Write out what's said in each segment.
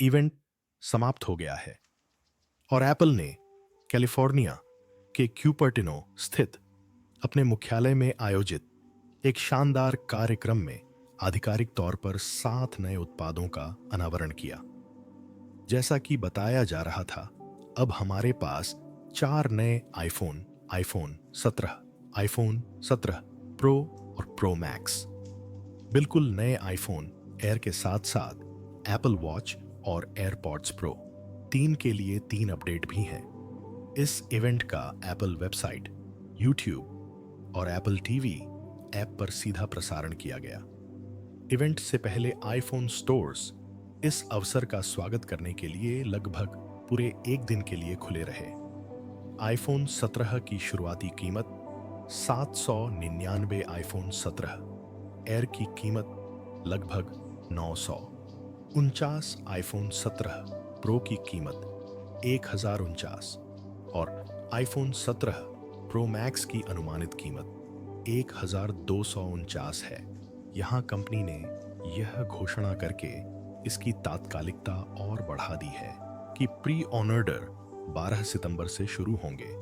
Event समाप्त हो गया है और एप्पल ने कैलिफोर्निया के क्यूपर्टिनो स्थित अपने मुख्यालय में आयोजित एक शानदार कार्यक्रम में आधिकारिक तौर पर 7 नए उत्पादों का अनावरण किया। जैसा कि बताया जा रहा था, अब हमारे पास 4 नए आईफोन, आईफोन 17, आईफोन 17 प्रो और प्रो मैक्स, बिल्कुल नए आईफोन एयर के साथ साथ एप्पल वॉच और एयरपॉड्स प्रो, 3 के लिए 3 अपडेट भी हैं। इस इवेंट का एप्पल वेबसाइट, यूट्यूब और एप्पल टीवी ऐप पर सीधा प्रसारण किया गया। इवेंट से पहले आईफोन स्टोर्स इस अवसर का स्वागत करने के लिए लगभग पूरे एक दिन के लिए खुले रहे। आईफोन 17 की शुरुआती कीमत 799, आईफोन 17 एयर की कीमत लगभग 949, आईफोन 17 प्रो की कीमत 1049 और आईफोन 17 प्रो मैक्स की अनुमानित कीमत 1249 है। यहाँ कंपनी ने यह घोषणा करके इसकी तात्कालिकता और बढ़ा दी है कि प्री ऑर्डर 12 सितंबर से शुरू होंगे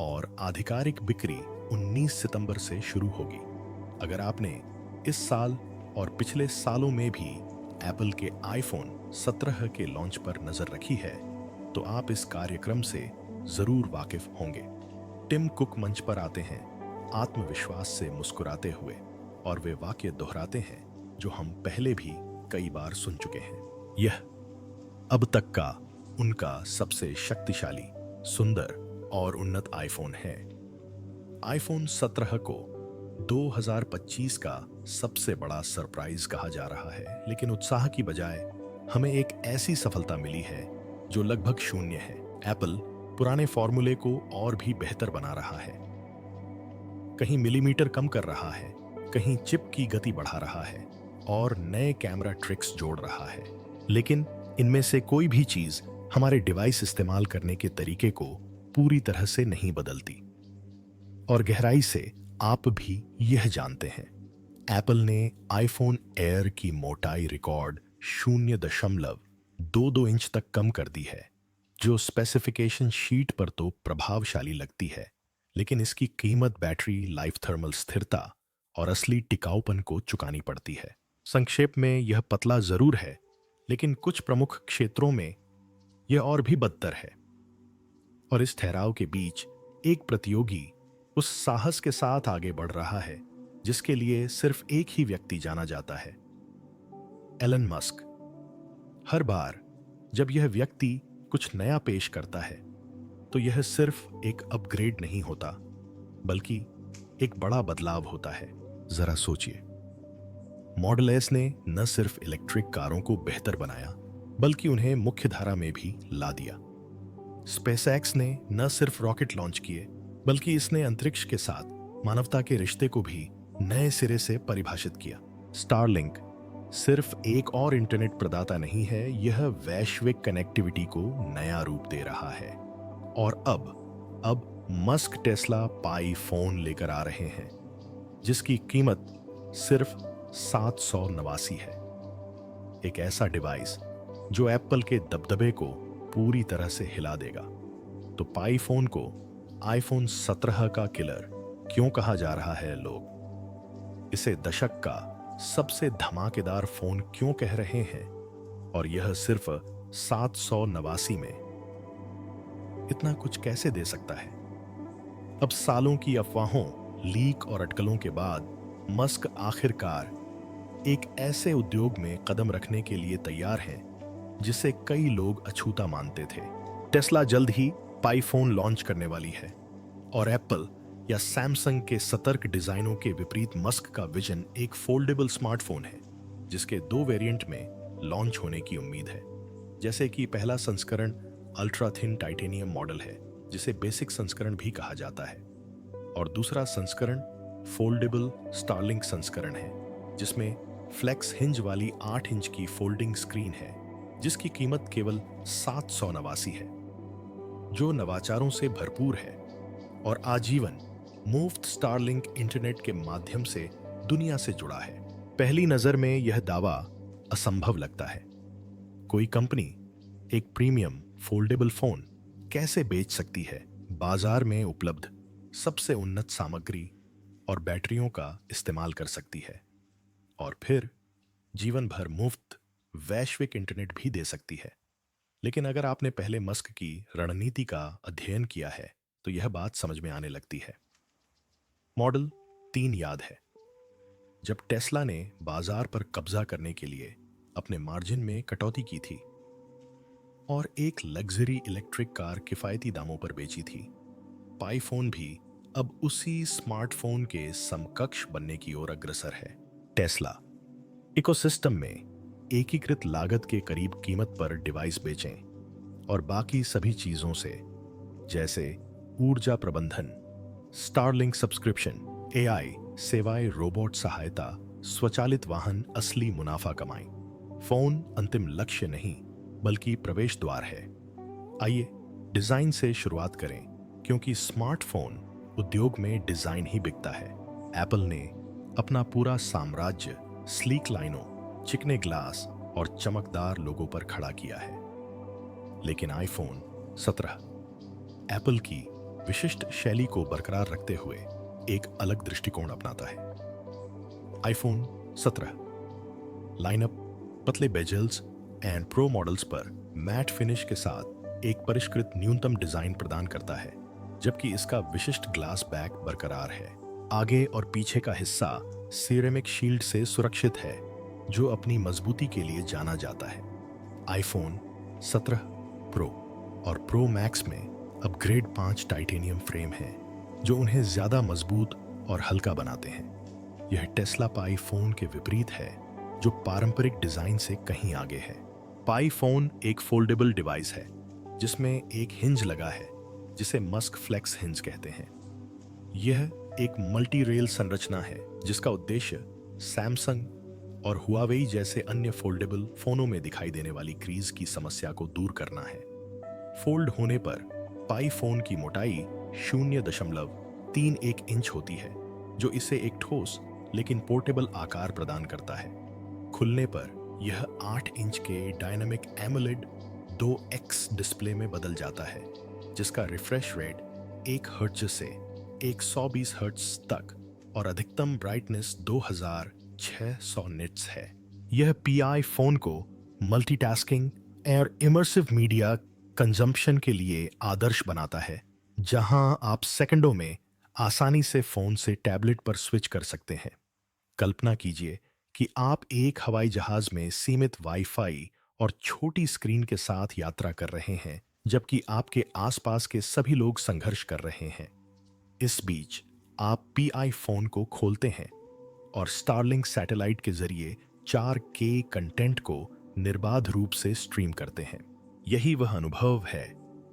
और आधिकारिक बिक्री 19 सितंबर से शुरू होगी। अगर आपने इस साल और पिछले सालों में भी एप्पल के आईफोन 17 के लॉन्च पर नजर रखी है, तो आप इस कार्यक्रम से जरूर वाकिफ होंगे। टिम कुक मंच पर आते हैं आत्मविश्वास से मुस्कुराते हुए और वे वाक्य दोहराते हैं जो हम पहले भी कई बार सुन चुके हैं। यह अब तक का उनका सबसे शक्तिशाली, सुंदर और उन्नत आईफोन है। आईफोन 17 को 2025 का सबसे बड़ा सरप्राइज कहा जा रहा है, लेकिन उत्साह की बजाय हमें एक ऐसी सफलता मिली है जो लगभग शून्य है। एप्पल पुराने फॉर्मूले को और भी बेहतर बना रहा है, कहीं मिलीमीटर कम कर रहा है, कहीं चिप की गति बढ़ा रहा है और नए कैमरा ट्रिक्स जोड़ रहा है। लेकिन इनमें से कोई भी चीज हमारे डिवाइस इस्तेमाल करने के तरीके को पूरी तरह से नहीं बदलती। और गहराई से आप भी यह जानते हैं, एप्पल ने आईफोन एयर की मोटाई रिकॉर्ड 0.22 इंच तक कम कर दी है, जो स्पेसिफिकेशन शीट पर तो प्रभावशाली लगती है, लेकिन इसकी कीमत बैटरी लाइफ, थर्मल स्थिरता और असली टिकाऊपन को चुकानी पड़ती है। संक्षेप में, यह पतला जरूर है, लेकिन कुछ प्रमुख क्षेत्रों में यह और भी बदतर है। और इस ठहराव के बीच एक प्रतियोगी उस साहस के साथ आगे बढ़ रहा है जिसके लिए सिर्फ एक ही व्यक्ति जाना जाता है, एलन मस्क। हर बार जब यह व्यक्ति कुछ नया पेश करता है, तो यह सिर्फ एक अपग्रेड नहीं होता, बल्कि एक बड़ा बदलाव होता है। जरा सोचिए, मॉडल एस ने न सिर्फ इलेक्ट्रिक कारों को बेहतर बनाया, बल्कि उन्हें मुख्य धारा में भी ला दिया। स्पेसएक्स ने न सिर्फ रॉकेट लॉन्च किए, बल्कि इसने अंतरिक्ष के साथ मानवता के रिश्ते को भी नए सिरे से परिभाषित किया। स्टारलिंक सिर्फ एक और इंटरनेट प्रदाता नहीं है, यह वैश्विक कनेक्टिविटी को नया रूप दे रहा है। और अब मस्क टेस्ला पाई फोन लेकर आ रहे हैं, जिसकी कीमत सिर्फ 789 है। एक ऐसा डिवाइस जो एप्पल के दबदबे को पूरी तरह से हिला देगा। तो पाई फोन को आईफोन 17 का किलर क्यों कहा जा रहा है? लोग इसे दशक का सबसे धमाकेदार फोन क्यों कह रहे हैं? और यह सिर्फ 789 में इतना कुछ कैसे दे सकता है? अब सालों की अफवाहों, लीक और अटकलों के बाद मस्क आखिरकार एक ऐसे उद्योग में कदम रखने के लिए तैयार हैं जिसे कई लोग अछूता मानते थे। टेस्ला जल्द ही पाई फोन लॉन्च करने वाली है और एप्पल या सैमसंग के सतर्क डिजाइनों के विपरीत मस्क का विजन एक फोल्डेबल स्मार्टफोन है जिसके 2 वेरिएंट में लॉन्च होने की उम्मीद है। जैसे कि पहला संस्करण अल्ट्रा थिन टाइटेनियम मॉडल है, जिसे बेसिक संस्करण भी कहा जाता है, और दूसरा संस्करण फोल्डेबल स्टारलिंक संस्करण है, जिसमें फ्लेक्स हिंज वाली 8 इंच की फोल्डिंग स्क्रीन है, जिसकी कीमत केवल 789 है, जो नवाचारों से भरपूर है और आजीवन मुफ्त स्टारलिंक इंटरनेट के माध्यम से दुनिया से जुड़ा है। पहली नजर में यह दावा असंभव लगता है। कोई कंपनी एक प्रीमियम फोल्डेबल फोन कैसे बेच सकती है बाजार में उपलब्ध सबसे उन्नत सामग्री और बैटरियों का इस्तेमाल कर सकती है, और फिर जीवन भर मुफ्त वैश्विक इंटरनेट भी दे सकती है। लेकिन अगर आपने पहले मस्क की रणनीति का अध्ययन किया है तो यह बात समझ में आने लगती है। मॉडल 3 याद है, जब टेस्ला ने बाजार पर कब्जा करने के लिए अपने मार्जिन में कटौती की थी और एक लग्जरी इलेक्ट्रिक कार किफायती दामों पर बेची थी। पाईफोन भी अब उसी स्मार्टफोन के समकक्ष बनने की ओर अग्रसर है। टेस्ला इकोसिस्टम में एकीकृत लागत के करीब कीमत पर डिवाइस बेचें और बाकी सभी चीजों से, जैसे ऊर्जा प्रबंधन, स्टारलिंक सब्सक्रिप्शन, एआई सेवाएं, रोबोट सहायता, स्वचालित वाहन, असली मुनाफा कमाएं। फोन अंतिम लक्ष्य नहीं बल्कि प्रवेश द्वार है। आइए डिजाइन से शुरुआत करें, क्योंकि स्मार्टफोन उद्योग में डिजाइन ही बिकता है। एप्पल ने अपना पूरा साम्राज्य स्लीक लाइनों, चिकने ग्लास और चमकदार लोगों पर खड़ा किया है। लेकिन आईफोन 17 एप्पल की विशिष्ट शैली को बरकरार रखते हुए एक अलग दृष्टिकोण अपनाता है। आईफोन 17 लाइनअप पतले बेजल्स एंड प्रो मॉडल्स पर मैट फिनिश के साथ एक परिष्कृत न्यूनतम डिजाइन प्रदान करता है, जबकि इसका विशिष्ट ग्लास बैक बरकरार है। आगे और पीछे का हिस्सा सिरेमिक शील्ड से सुरक्षित है, जो अपनी मजबूती के लिए जाना जाता है। आईफोन 17 प्रो और प्रो मैक्स में अब ग्रेड 5 टाइटेनियम फ्रेम है, जो उन्हें ज्यादा मजबूत और हल्का बनाते हैं। यह टेस्ला पाई फोन के विपरीत है, जो पारंपरिक डिजाइन से कहीं आगे है। पाई फोन एक फोल्डेबल डिवाइस है जिसमें एक हिंज लगा है, जिसे मस्क फ्लेक्स हिंज कहते हैं। यह एक मल्टी रेल संरचना है जिसका उद्देश्य सैमसंग और हुआवेई जैसे अन्य फोल्डेबल फोनों में दिखाई देने वाली क्रीज की समस्या को दूर करना है। फोल्ड होने पर पाई फोन की मोटाई 0.31 इंच होती है, जो इसे एक ठोस लेकिन पोर्टेबल आकार प्रदान करता है। खुलने पर यह 8 इंच के डायनामिक एमोलेड 2x डिस्प्ले में बदल जाता है, जिसका रिफ्रेश रेट 1 हर्ट्ज से 120 हर्ट्ज तक और अधिकतम ब्राइटनेस 2600 निट्स है। यह पीआई फोन को मल्टीटास्किंग और इमर्सिव मीडिया कंजम्पशन के लिए आदर्श बनाता है, जहां आप सेकंडों में आसानी से फोन से टैबलेट पर स्विच कर सकते हैं। कल्पना कीजिए कि आप एक हवाई जहाज में सीमित वाईफाई और छोटी स्क्रीन के साथ यात्रा कर रहे हैं, जबकि आपके आसपास के सभी लोग संघर्ष कर रहे हैं। इस बीच आप पीआई फोन को खोलते हैं और स्टारलिंक सैटेलाइट के जरिए 4K कंटेंट को निर्बाध रूप से स्ट्रीम करते हैं। यही वह अनुभव है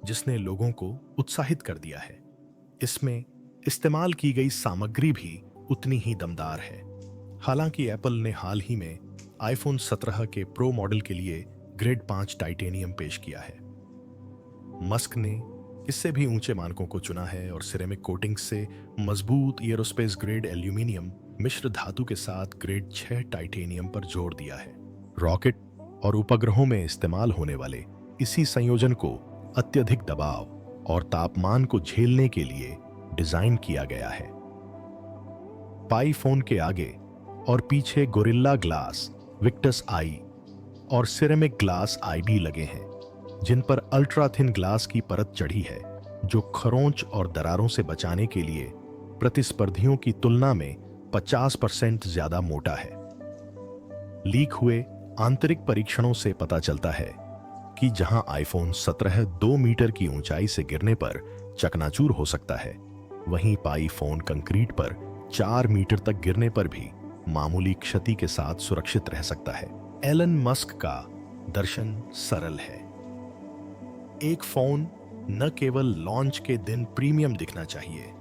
जिसने लोगों को उत्साहित कर दिया है। इसमें इस्तेमाल की गई सामग्री भी उतनी ही दमदार है। हालांकि एप्पल ने हाल ही में आईफोन 17 के प्रो मॉडल के लिए ग्रेड 5 टाइटेनियम पेश किया है। मस्क ने इससे भी ऊंचे मानकों को चुना है और सिरेमिक कोटिंग से मजबूत एरोस्पेस ग्रेड एल्यूमिनियम मिश्र धातु के साथ ग्रेड 6 टाइटेनियम पर जोर दिया है। रॉकेट और उपग्रहों में इस्तेमाल होने वाले इसी संयोजन को अत्यधिक दबाव और तापमान को झेलने के लिए डिजाइन किया गया है। पाई फोन के आगे और पीछे गोरिल्ला ग्लास विक्टस आई और सिरेमिक ग्लास आई भी लगे हैं, जिन पर अल्ट्रा थिन ग्लास की परत चढ़ी है, जो खरोंच और दरारों से बचाने के लिए प्रतिस्पर्धियों की तुलना में 50% ज्यादा मोटा है। लीक हुए आंतरिक परीक्षणों से पता चलता है कि जहां आईफोन 17 2 मीटर की ऊंचाई से गिरने पर चकनाचूर हो सकता है, वहीं पाई फोन कंक्रीट पर 4 मीटर तक गिरने पर भी मामूली क्षति के साथ सुरक्षित रह सकता है। एलन मस्क का दर्शन सरल है। एक फोन न केवल लॉन्च के दिन प्रीमियम दिखना चाहिए,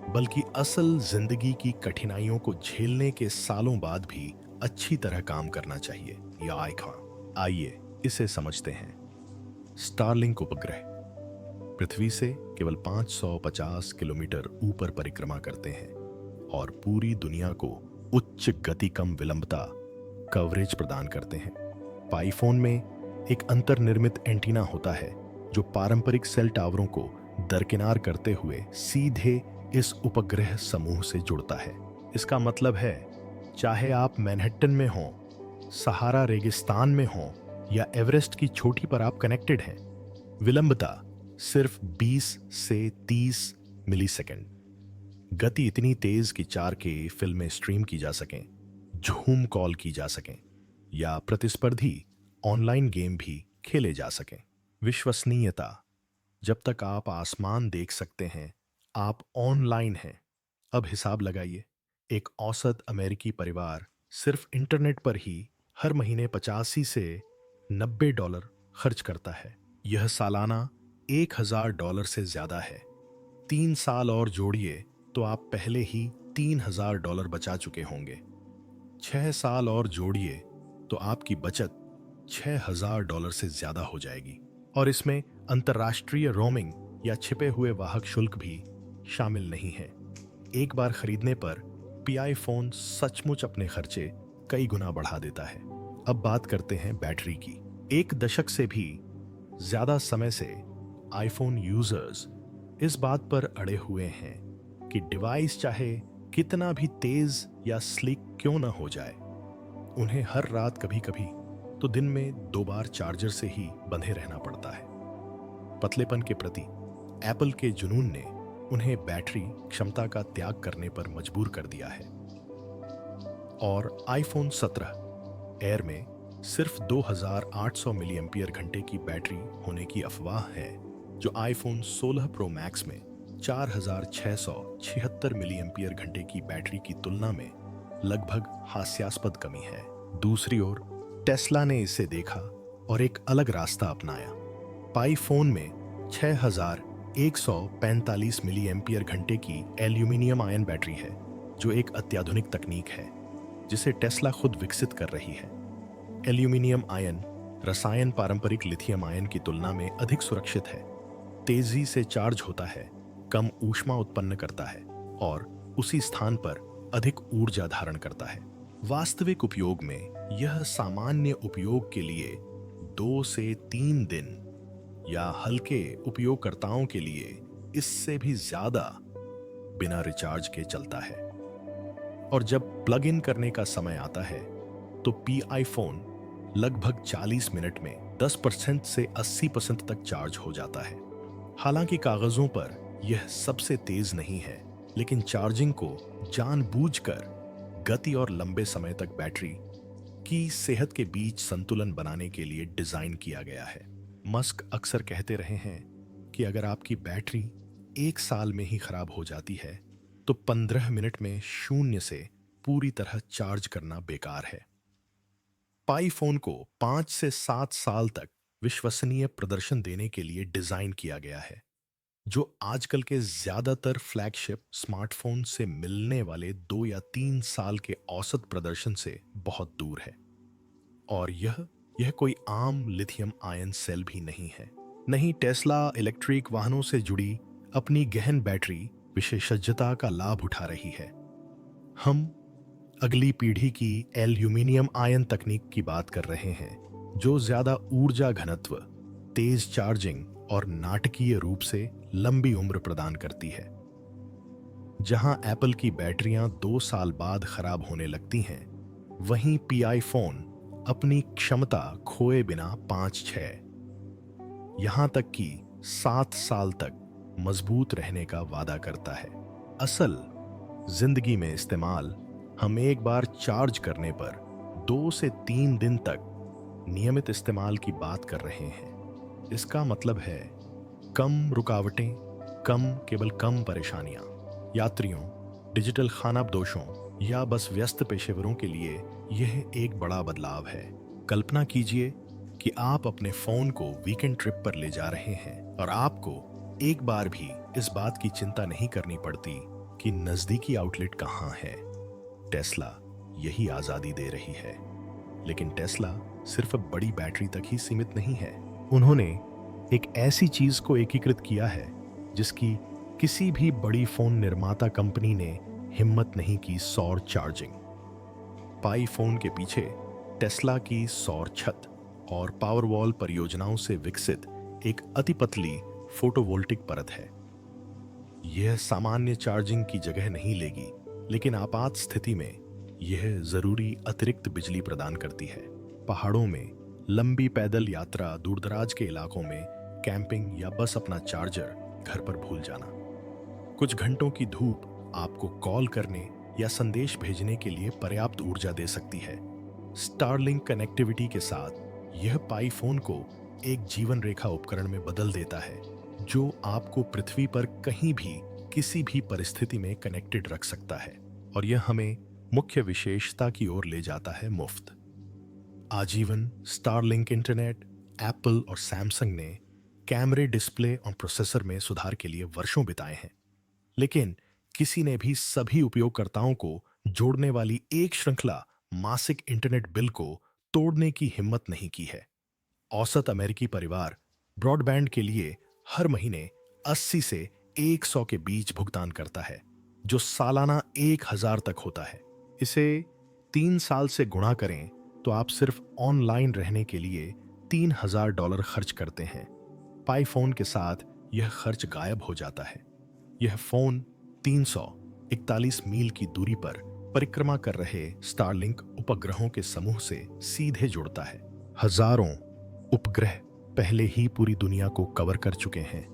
बल्कि असल जिंदगी की कठिनाइयों को झेलने के सालों बाद भी अच्छी तरह काम करना चाहिए। यह आइकॉन, आइए इसे समझते हैं। स्टारलिंक उपग्रह पृथ्वी से केवल 550 किलोमीटर ऊपर परिक्रमा करते हैं और पूरी दुनिया को उच्च गति कम विलंबता कवरेज प्रदान करते हैं। पाईफोन में एक अंतर्निर्मित एंटीना होता है जो पारंपरिक सेल टावरों को दरकिनार करते हुए सीधे इस उपग्रह समूह से जुड़ता है। इसका मतलब है, चाहे आप मैनहट्टन में हों, सहारा रेगिस्तान में हों या एवरेस्ट की चोटी पर आप कनेक्टेड हैं, विलंबता सिर्फ 20 से 30 मिलीसेकंड। गति इतनी तेज कि 4K फिल्में स्ट्रीम की जा सकें, झूम कॉल की जा सकें या प्रतिस्पर्धी ऑनलाइन गेम भी खेले जा सकें। विश्वसनीयता, जब तक आप आसमान देख सकते हैं, आप ऑनलाइन हैं। अब हिसाब लगाइए, एक औसत अमेरिकी परिवार सिर्फ इंटरनेट पर ही हर महीने 85 से $90 खर्च करता है। यह सालाना $1000 से ज्यादा है। 3 साल और जोड़िए तो आप पहले ही $3000 बचा चुके होंगे। 6 साल और जोड़िए तो आपकी बचत $6000 से ज्यादा हो जाएगी। और इसमें अंतर्राष्ट्रीय रोमिंग या छिपे हुए वाहक शुल्क भी शामिल नहीं है। एक बार खरीदने पर पीआई फोन सचमुच अपने खर्चे कई गुना बढ़ा देता है। अब बात करते हैं बैटरी की। 1 दशक से भी ज्यादा समय से आईफोन यूजर्स इस बात पर अड़े हुए हैं कि डिवाइस चाहे कितना भी तेज या स्लिक क्यों ना हो जाए, उन्हें हर रात कभी कभी तो दिन में 2 बार चार्जर से ही बंधे रहना पड़ता है। पतलेपन के प्रति एप्पल के जुनून ने उन्हें बैटरी क्षमता का त्याग करने पर मजबूर कर दिया है। और आईफोन 17 एयर में सिर्फ 2800 मिली एम्पियर घंटे की बैटरी होने की अफवाह है, जो आईफोन 16 प्रो मैक्स में 4676 मिली एम्पियर घंटे की बैटरी की तुलना में लगभग हास्यास्पद कमी है। दूसरी ओर टेस्ला ने इसे देखा और एक अलग रास्ता अपनाया। पाई फोन में 6145 मिली एम्पियर घंटे की एल्यूमिनियम आयन बैटरी है, जो एक अत्याधुनिक तकनीक है जिसे टेस्ला खुद विकसित कर रही है। एल्यूमिनियम आयन रसायन पारंपरिक लिथियम आयन की तुलना में अधिक सुरक्षित है, तेजी से चार्ज होता है, कम ऊष्मा उत्पन्न करता है और उसी स्थान पर अधिक ऊर्जा धारण करता है। वास्तविक उपयोग में यह सामान्य उपयोग के लिए 2 से 3 दिन या हल्के उपयोगकर्ताओं के लिए इससे भी ज्यादा बिना रिचार्ज के चलता है। और जब प्लग इन करने का समय आता है तो पीआई फोन लगभग 40 मिनट में 10% से 80% तक चार्ज हो जाता है। हालांकि कागजों पर यह सबसे तेज नहीं है, लेकिन चार्जिंग को जानबूझकर गति और लंबे समय तक बैटरी की सेहत के बीच संतुलन बनाने के लिए डिजाइन किया गया है। मस्क अक्सर कहते रहे हैं कि अगर आपकी बैटरी 1 साल में ही खराब हो जाती है तो 15 मिनट में 0 से पूरी तरह चार्ज करना बेकार है। पाई फोन को 5 से 7 साल तक विश्वसनीय प्रदर्शन देने के लिए डिजाइन किया गया है, जो आजकल के ज्यादातर फ्लैगशिप स्मार्टफोन से मिलने वाले 2 या 3 साल के औसत प्रदर्शन से बहुत दूर है। और यह कोई आम लिथियम आयन सेल भी नहीं है। नहीं, टेस्ला इलेक्ट्रिक वाहनों से जुड़ी अपनी गहन बैटरी विशेषज्ञता का लाभ उठा रही है। हम अगली पीढ़ी की एल्यूमिनियम आयन तकनीक की बात कर रहे हैं, जो ज्यादा ऊर्जा घनत्व, तेज चार्जिंग और नाटकीय रूप से लंबी उम्र प्रदान करती है। जहां एप्पल की बैटरियां 2 साल बाद खराब होने लगती हैं, वहीं पीआई फोन अपनी क्षमता खोए बिना 5-6 यहां तक कि 7 साल तक मजबूत रहने का वादा करता है। असल जिंदगी में इस्तेमाल हम एक बार चार्ज करने पर 2 से 3 दिन तक नियमित इस्तेमाल की बात कर रहे हैं। इसका मतलब है कम रुकावटें, केवल कम परेशानियां। यात्रियों, डिजिटल खानाबदोशों या बस व्यस्त पेशेवरों के लिए यह एक बड़ा बदलाव है। कल्पना कीजिए कि आप अपने फोन को वीकेंड ट्रिप पर ले जा रहे हैं और आपको एक बार भी इस बात की चिंता नहीं करनी पड़ती कि नजदीकी आउटलेट कहाँ है। टेस्ला यही आजादी दे रही है। लेकिन टेस्ला सिर्फ बड़ी बैटरी तक ही सीमित नहीं है। उन्होंने एक ऐसी चीज को एकीकृत किया है जिसकी किसी भी बड़ी फोन निर्माता कंपनी ने हिम्मत नहीं की, सौर चार्जिंग। पाई फोन के पीछे टेस्ला की सौर छत और पावरवॉल परियोजनाओं से विकसित एक अति पतली फोटोवोल्टिक परत है। यह सामान्य चार्जिंग की जगह नहीं लेगी, लेकिन आपात स्थिति में यह जरूरी अतिरिक्त बिजली प्रदान करती है। पहाड़ों में लंबी पैदल यात्रा, दूरदराज के इलाकों में कैंपिंग या बस अपना चार्जर घर पर भूल जाना। कुछ घंटों की धूप आपको कॉल करने या संदेश भेजने के लिए पर्याप्त ऊर्जा दे सकती है। स्टारलिंक कनेक्टिविटी के साथ यह पाई फोन को एक जीवन रेखा उपकरण में बदल देता है, जो आपको पृथ्वी पर कहीं भी किसी भी परिस्थिति में कनेक्टेड रख सकता है। और यह हमें मुख्य विशेषता की ओर ले जाता है, मुफ्त आजीवन स्टारलिंक इंटरनेट। एप्पल और सैमसंग ने कैमरे, डिस्प्ले और प्रोसेसर में सुधार के लिए वर्षों बिताए हैं, लेकिन किसी ने भी सभी उपयोगकर्ताओं को जोड़ने वाली एक श्रृंखला मासिक इंटरनेट बिल को तोड़ने की हिम्मत नहीं की है। औसत अमेरिकी परिवार ब्रॉडबैंड के लिए हर महीने 80 से 100 के बीच भुगतान करता है, जो सालाना 1000 तक होता है। इसे 3 साल से गुणा करें तो आप सिर्फ ऑनलाइन रहने के लिए $3000 खर्च करते हैं। पाई फोन के साथ यह खर्च गायब हो जाता है। यह फोन 341 मील की दूरी पर परिक्रमा कर रहे स्टारलिंक उपग्रहों के समूह से सीधे जुड़ता है। हजारों उपग्रह पहले ही पूरी दुनिया को कवर कर चुके हैं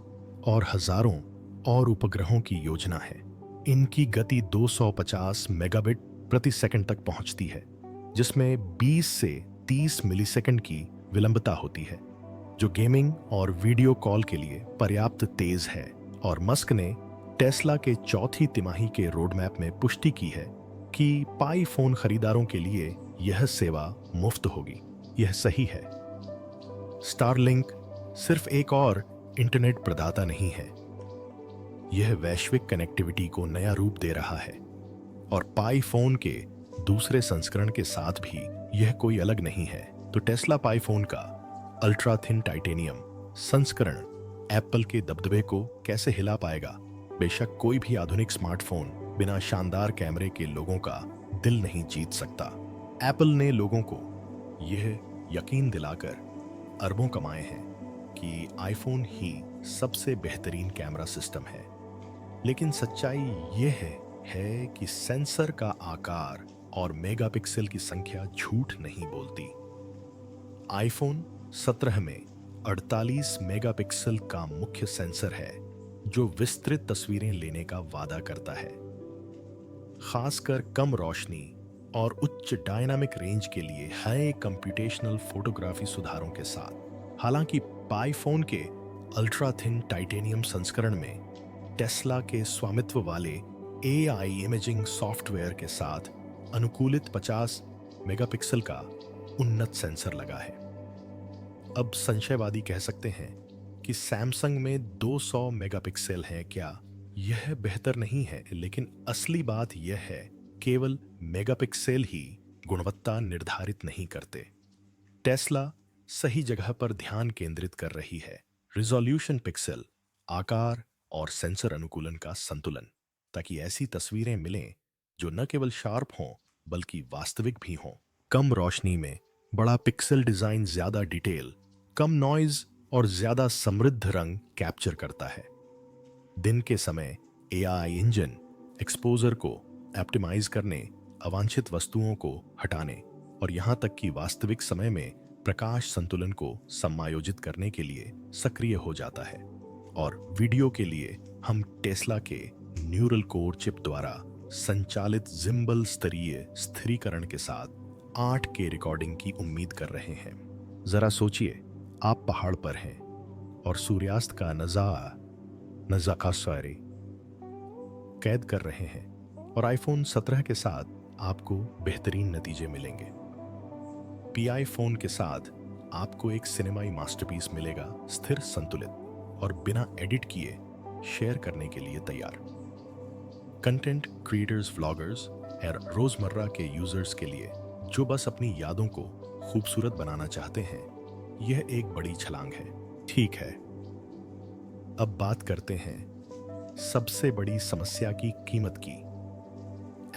और हजारों और उपग्रहों की योजना है। इनकी गति 250 मेगाबिट प्रति सेकंड तक पहुंचती है, जिसमें 20 से 30 मिलीसेकंड की विलंबता होती है, जो गेमिंग और वीडियो कॉल के लिए पर्याप्त तेज है। और मस्क ने टेस्ला के चौथी तिमाही के रोडमैप में पुष्टि की है कि पाई फोन खरीदारों के लिए यह सेवा मुफ्त होगी। यह सही है। स्टारलिंक सिर्फ एक और इंटरनेट प्रदाता नहीं है, यह वैश्विक कनेक्टिविटी को नया रूप दे रहा है। और पाई फोन के दूसरे संस्करण के साथ भी यह कोई अलग नहीं है। तो टेस्ला पाई फोन का अल्ट्रा थिन टाइटेनियम संस्करण एप्पल के दबदबे को कैसे हिला पाएगा? बेशक कोई भी आधुनिक स्मार्टफोन बिना शानदार कैमरे के लोगों का दिल नहीं जीत सकता। एप्पल ने लोगों को यह यकीन दिलाकर अरबों कमाए हैं कि आईफोन ही सबसे बेहतरीन कैमरा सिस्टम है, लेकिन सच्चाई यह है कि सेंसर का आकार और मेगापिक्सल की संख्या झूठ नहीं बोलती। आईफोन 17 में 48 मेगापिक्सल का मुख्य सेंसर है, जो विस्तृत तस्वीरें लेने का वादा करता है, खासकर कम रोशनी और उच्च डायनामिक रेंज के लिए हाई कंप्यूटेशनल फोटोग्राफी सुधारों के साथ। हालांकि पाई फोन के अल्ट्रा थिन टाइटेनियम संस्करण में टेस्ला के स्वामित्व वाले एआई इमेजिंग सॉफ्टवेयर के साथ अनुकूलित 50 मेगापिक्सल का उन्नत सेंसर लगा है। अब संशयवादी कह सकते हैं कि सैमसंग में 200 मेगापिक्सल है, क्या यह बेहतर नहीं है? लेकिन असली बात यह है, केवल मेगापिक्सल ही गुणवत्ता निर्धारित नहीं करते। टेस्ला सही जगह पर ध्यान केंद्रित कर रही है। रिजोल्यूशन पिक्सल, आकार और सेंसर अनुकूलन का संतुलन, ताकि ऐसी तस्वीरें मिलें जो न केवल शार्प हों बल्कि वास्तविक भी हों। कम रोशनी में बड़ा पिक्सल डिजाइन ज्यादा डिटेल, कम नॉइज और ज्यादा समृद्ध रंग कैप्चर करता है। दिन के समय एआई इंजन एक्सपोजर को ऑप्टिमाइज करने, अवांछित वस्तुओं को हटाने और यहां तक कि वास्तविक समय में प्रकाश संतुलन को समायोजित करने के लिए सक्रिय हो जाता है। और वीडियो के लिए हम टेस्ला के न्यूरल कोर चिप द्वारा संचालित जिम्बल स्तरीय स्थिरीकरण के साथ 8K रिकॉर्डिंग की उम्मीद कर रहे हैं। जरा सोचिए, आप पहाड़ पर हैं और सूर्यास्त का नज़ाकशरी कैद कर रहे हैं, और आईफोन 17 के साथ आपको बेहतरीन नतीजे मिलेंगे। पीआई फोन के साथ आपको एक सिनेमाई मास्टरपीस मिलेगा, स्थिर, संतुलित और बिना एडिट किए शेयर करने के लिए तैयार। कंटेंट क्रिएटर्स, व्लॉगर्स और रोजमर्रा के यूजर्स के लिए जो बस अपनी यादों को खूबसूरत बनाना चाहते हैं, यह एक बड़ी छलांग है। ठीक है, अब बात करते हैं सबसे बड़ी समस्या की कीमत की।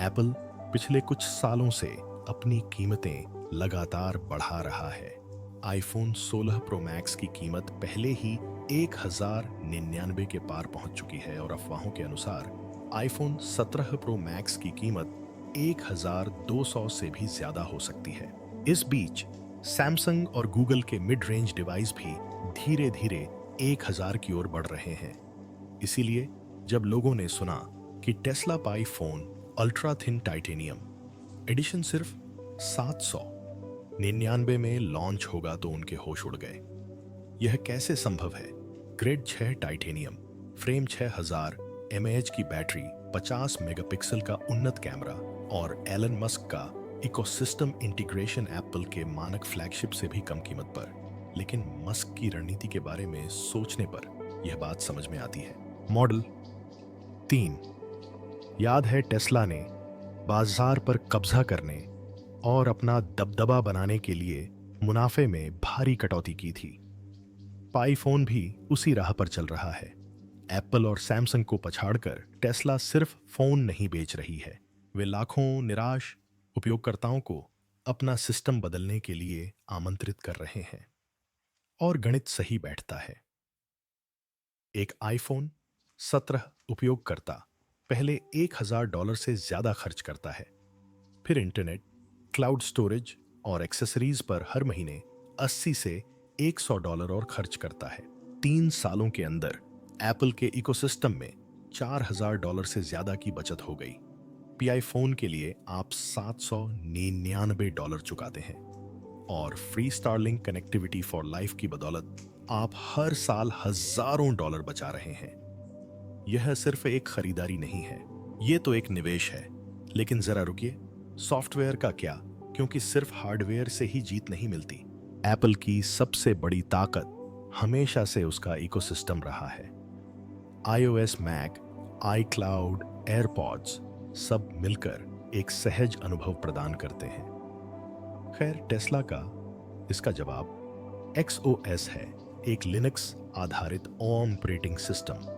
एप्पल पिछले कुछ सालों से अपनी कीमतें लगातार बढ़ा रहा है। आईफोन 16 प्रो मैक्स की कीमत पहले ही 1099 के पार पहुंच चुकी है और अफवाहों के अनुसार आईफोन 17 प्रो मैक्स की कीमत 1200 से भी ज्यादा हो सकती है। इस बीच सैमसंग और गूगल के मिड रेंज डिवाइस भी धीरे धीरे 1000 की ओर बढ़ रहे हैं। इसीलिए जब लोगों ने सुना कि Tesla Pi phone ultra thin titanium edition सिर्फ 799 में लॉन्च होगा तो उनके होश उड़ गए। यह कैसे संभव है? ग्रेड 6 टाइटेनियम, फ्रेम 6000 mAh की बैटरी, 50 मेगापिक्सल का उन्नत कैमरा और एलन मस्क का इकोसिस्टम इंटीग्रेशन एप्पल के मानक फ्लैगशिप से भी कम कीमत पर। लेकिन मस्क की रणनीति के बारे में सोचने पर यह बात समझ में आती है। मॉडल 3। याद है टेस्ला ने बाजार पर कब्जा करने और अपना दबदबा बनाने के लिए मुनाफे में भारी कटौती की थी। पाई फोन भी उसी राह पर चल रहा है। एप्पल और सैमसंग को पछाड़कर टेस्ला सिर्फ फोन नहीं बेच रही है, वे लाखों निराश उपयोगकर्ताओं को अपना सिस्टम बदलने के लिए आमंत्रित कर रहे हैं। और गणित सही बैठता है। एक आईफोन 17 उपयोगकर्ता पहले $1000 से ज्यादा खर्च करता है, फिर इंटरनेट, क्लाउड स्टोरेज और एक्सेसरीज पर हर महीने 80 से $100 और खर्च करता है। 3 सालों के अंदर एप्पल के इकोसिस्टम में $4000 से ज्यादा की बचत हो गई। पीआई फोन के लिए आप $799 चुकाते हैं और free Starlink connectivity for life की बदौलत आप हर साल हजारों डॉलर बचा रहे हैं। यह सिर्फ एक खरीदारी नहीं है, यह तो एक निवेश है। लेकिन जरा रुकिए, सॉफ्टवेयर का क्या? क्योंकि सिर्फ हार्डवेयर से ही जीत नहीं मिलती। एप्पल की सबसे बड़ी ताकत हमेशा से उसका इकोसिस्टम रहा है। iOS, मैक, iCloud, एयरपॉड्स सब मिलकर एक सहज अनुभव प्रदान करते हैं। खैर, टेस्ला का इसका जवाब XOS है, एक लिनक्स आधारित ऑपरेटिंग सिस्टम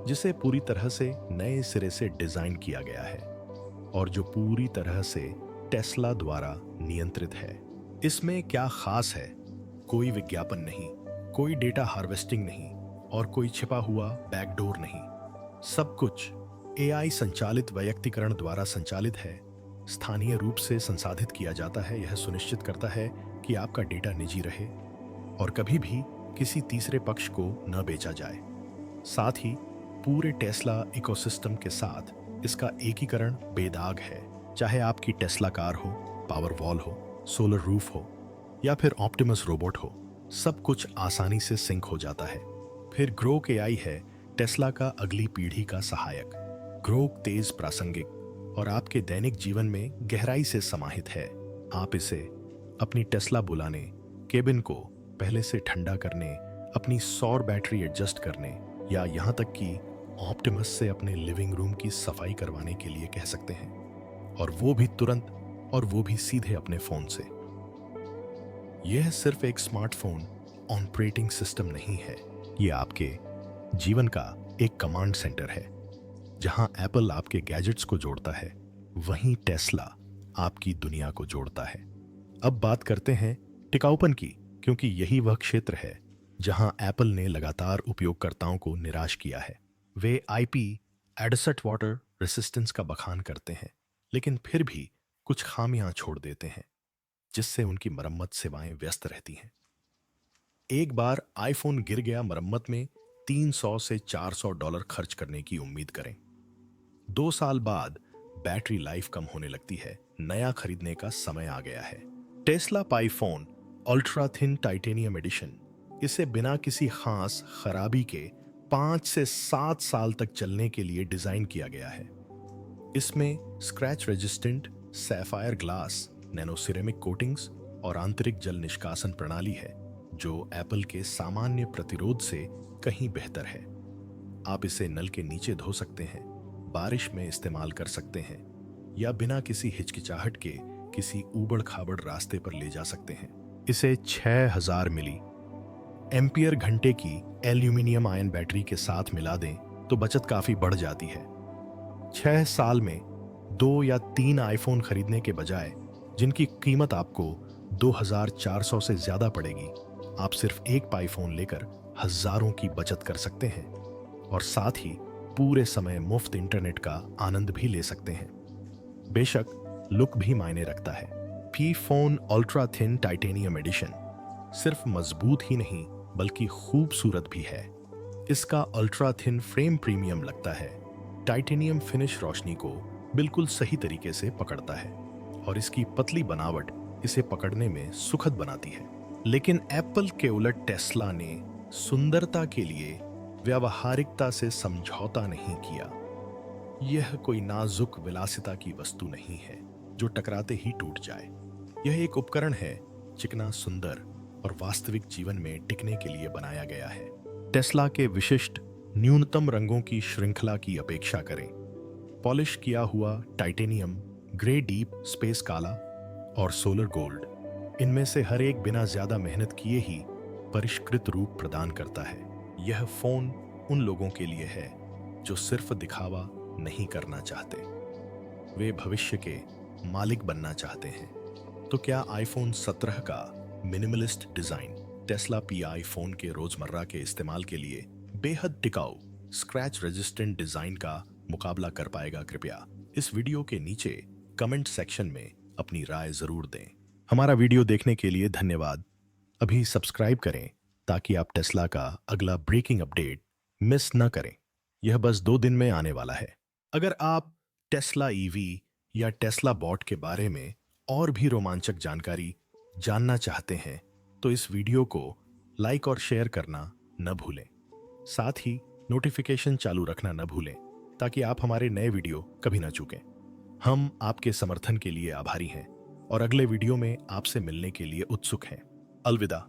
जिसे पूरी तरह से नए सिरे से डिजाइन किया गया है और जो पूरी तरह से टेस्ला द्वारा नियंत्रित है। इसमें क्या खास है? कोई विज्ञापन नहीं, कोई डेटा हार्वेस्टिंग नहीं और कोई छिपा हुआ बैकडोर नहीं। सब कुछ AI संचालित वैयक्तिकरण द्वारा संचालित है, स्थानीय रूप से संसाधित किया जाता है। यह सुनिश्चित करता है कि आपका डेटा निजी रहे और कभी भी किसी तीसरे पक्ष को न बेचा जाए। साथ ही पूरे टेस्ला इकोसिस्टम के साथ इसका एकीकरण बेदाग है। चाहे आपकी टेस्ला कार हो, पावर वॉल हो, सोलर रूफ हो या फिर ऑप्टिमस रोबोट हो, सब कुछ आसानी से सिंक हो जाता है। फिर ग्रोक AI है टेस्ला का अगली पीढ़ी का सहायक। ग्रोक तेज, प्रासंगिक और आपके दैनिक जीवन में गहराई से समाहित है। आप इसे अपनी टेस्ला बुलाने, केबिन को पहले से ठंडा करने, अपनी सौर बैटरी एडजस्ट करने या यहाँ तक कि ऑप्टिमस से अपने लिविंग रूम की सफाई करवाने के लिए कह सकते हैं, और वो भी तुरंत, और वो भी सीधे अपने फोन से। यह सिर्फ एक स्मार्टफोन ऑपरेटिंग सिस्टम नहीं है, यह आपके जीवन का एक कमांड सेंटर है। जहां एप्पल आपके गैजेट्स को जोड़ता है, वहीं टेस्ला आपकी दुनिया को जोड़ता है। अब बात करते हैं टिकाऊपन की, क्योंकि यही वह क्षेत्र है जहां एप्पल ने लगातार उपयोगकर्ताओं को निराश किया है। वे IP68 वाटर रेसिस्टेंस का बखान करते हैं, लेकिन फिर भी कुछ खामियां छोड़ देते हैं, जिससे उनकी मरम्मत सेवाएं व्यस्त रहती हैं। एक बार आईफोन गिर गया, मरम्मत में $300 से $400 खर्च करने की उम्मीद करें। 2 साल बाद बैटरी लाइफ कम होने लगती है, नया खरीदने का समय आ गया है। Tesla Pi phone ultra thin titanium edition, इसे बिना किसी खास खराबी के 5 से 7 साल तक चलने के लिए डिजाइन किया गया है। इसमें scratch resistant sapphire glass, nano ceramic coatings और आंतरिक जल निष्कासन प्रणाली है, जो एप्पल के सामान्य प्रतिरोध से कहीं बेहतर है। आप इसे नल के नीचे धो सकते हैं, बारिश में इस्तेमाल कर सकते हैं या बिना किसी हिचकिचाहट के किसी ऊबड़ खाबड़ रास्ते पर ले जा सकते हैं। इसे 6000 मिली एम्पियर घंटे की एल्यूमिनियम आयन बैटरी के साथ मिला दें तो बचत काफी बढ़ जाती है। 6 साल में 2 या 3 आईफोन खरीदने के बजाय, जिनकी कीमत आपको 2400 से ज्यादा पड़ेगी। आप सिर्फ एक पाई फोन लेकर हजारों की बचत कर सकते हैं और साथ ही पूरे समय मुफ्त इंटरनेट का आनंद भी ले सकते हैं। बेशक लुक भी मायने रखता है। P phone ultra thin titanium edition सिर्फ मजबूत ही नहीं बल्कि खूबसूरत भी है। इसका अल्ट्रा थिन फ्रेम प्रीमियम लगता है। टाइटेनियम फिनिश रोशनी को बिल्कुल सही तरीके से पकड़ता है और इसकी पतली बनावट इसे पकड़ने में सुखद बनाती है। लेकिन एप्पल के उलट टेस्ला ने सुंदरता के लिए व्यावहारिकता से समझौता नहीं किया। यह कोई नाजुक विलासिता की वस्तु नहीं है जो टकराते ही टूट जाए। यह एक उपकरण है, चिकना, सुंदर और वास्तविक जीवन में टिकने के लिए बनाया गया है। टेस्ला के विशिष्ट न्यूनतम रंगों की श्रृंखला की अपेक्षा करें। पॉलिश किया हुआ टाइटेनियम, ग्रे डीप, स्पेस काला और सोलर गोल्ड, इनमें से हर एक बिना ज्यादा मेहनत किए ही परिष्कृत रूप प्रदान करता है। यह फोन उन लोगों के लिए है जो सिर्फ दिखावा नहीं करना चाहते, वे भविष्य के मालिक बनना चाहते हैं। तो क्या आईफोन 17 का minimalist design Tesla pi phone के रोजमर्रा के इस्तेमाल के लिए बेहद टिकाऊ स्क्रैच रेजिस्टेंट डिजाइन का मुकाबला कर पाएगा? कृपया इस वीडियो के नीचे कमेंट सेक्शन में अपनी राय जरूर दें। हमारा वीडियो देखने के लिए धन्यवाद। अभी सब्सक्राइब करें ताकि आप टेस्ला का अगला ब्रेकिंग अपडेट मिस न करें। यह बस 2 दिन में आने वाला है। अगर आप टेस्ला ईवी या टेस्ला बॉट के बारे में और भी रोमांचक जानकारी जानना चाहते हैं तो इस वीडियो को लाइक और शेयर करना न भूलें। साथ ही नोटिफिकेशन चालू रखना न भूलें ताकि आप हमारे नए वीडियो कभी ना चूकें। हम आपके समर्थन के लिए आभारी हैं और अगले वीडियो में आपसे मिलने के लिए उत्सुक हैं। अलविदा।